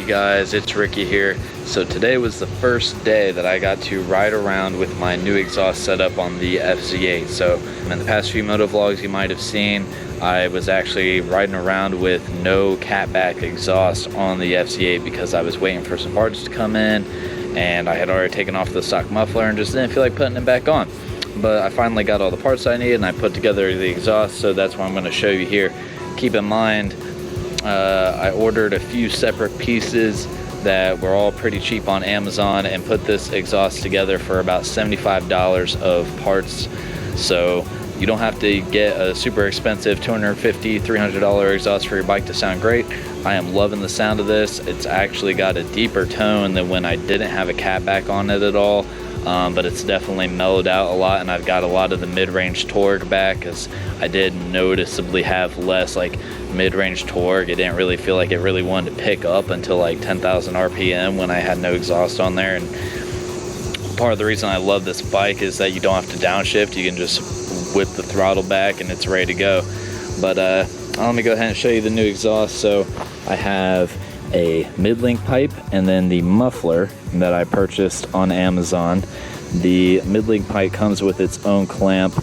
you guys, it's Ricky here. So today was the first day that I got to ride around with my new exhaust setup on the FZ8. So in the past few moto vlogs you might have seen, I was actually riding around with no catback exhaust on the FZ8 because I was waiting for some parts to come in and I had already taken off the stock muffler and just didn't feel like putting it back on. But I finally got all the parts I needed and I put together the exhaust, so that's what I'm going to show you here. Keep in mind, I ordered a few separate pieces that were all pretty cheap on Amazon and put this exhaust together for about $75 of parts. So you don't have to get a super expensive $250, $300 exhaust for your bike to sound great. I am loving the sound of this. It's actually got a deeper tone than when I didn't have a catback on it at all. But it's definitely mellowed out a lot, and I've got a lot of the mid-range torque back because I did noticeably have less like mid-range torque. It didn't really feel like it really wanted to pick up until like 10,000 RPM when I had no exhaust on there. And part of the reason I love this bike is that you don't have to downshift. You can just whip the throttle back and it's ready to go. But let me go ahead and show you the new exhaust. So I have a mid-link pipe and then the muffler that I purchased on Amazon. The mid-link pipe comes with its own clamp,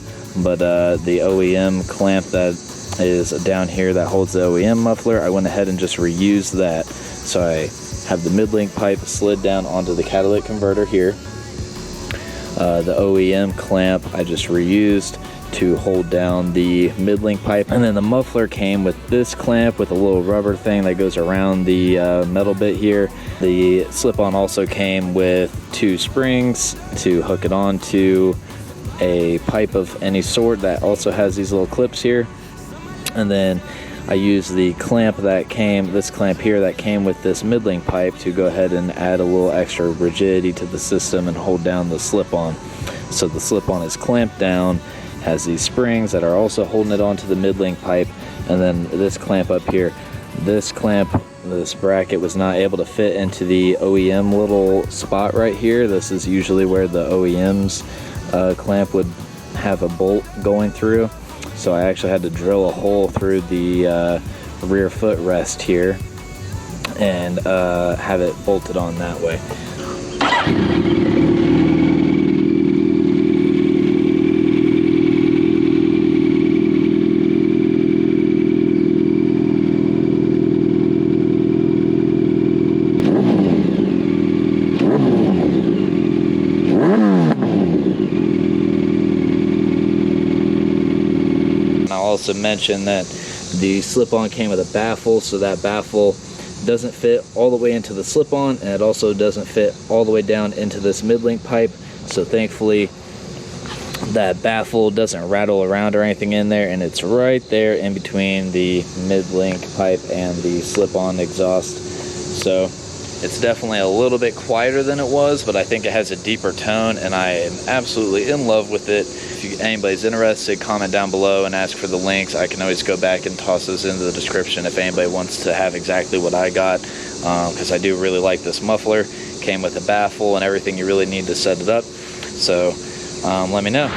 but the OEM clamp that is down here that holds the OEM muffler, I went ahead and just reused that. So I have the mid-link pipe slid down onto the catalytic converter here. The OEM clamp I just reused to hold down the mid-link pipe, and then the muffler came with this clamp with a little rubber thing that goes around the metal bit here. The slip-on also came with 2 springs to hook it on to a pipe of any sort that also has these little clips here. And then I used the clamp that came, this clamp here that came with this mid-link pipe to go ahead and add a little extra rigidity to the system and hold down the slip-on. So the slip-on is clamped down, has these springs that are also holding it onto the mid-link pipe, and then this clamp up here. This clamp, this bracket was not able to fit into the OEM little spot right here. This is usually where the OEM's clamp would have a bolt going through. So I actually had to drill a hole through the rear footrest here and have it bolted on that way. I'll also mention that the slip-on came with a baffle, so that baffle doesn't fit all the way into the slip-on, and it also doesn't fit all the way down into this mid-link pipe. So thankfully that baffle doesn't rattle around or anything in there, and it's right there in between the mid-link pipe and the slip-on exhaust. So it's definitely a little bit quieter than it was, but I think it has a deeper tone, and I am absolutely in love with it. If anybody's interested, comment down below and ask for the links. I can always go back and toss those into the description if anybody wants to have exactly what I got, because I do really like this muffler. Came with a baffle and everything you really need to set it up. So let me know.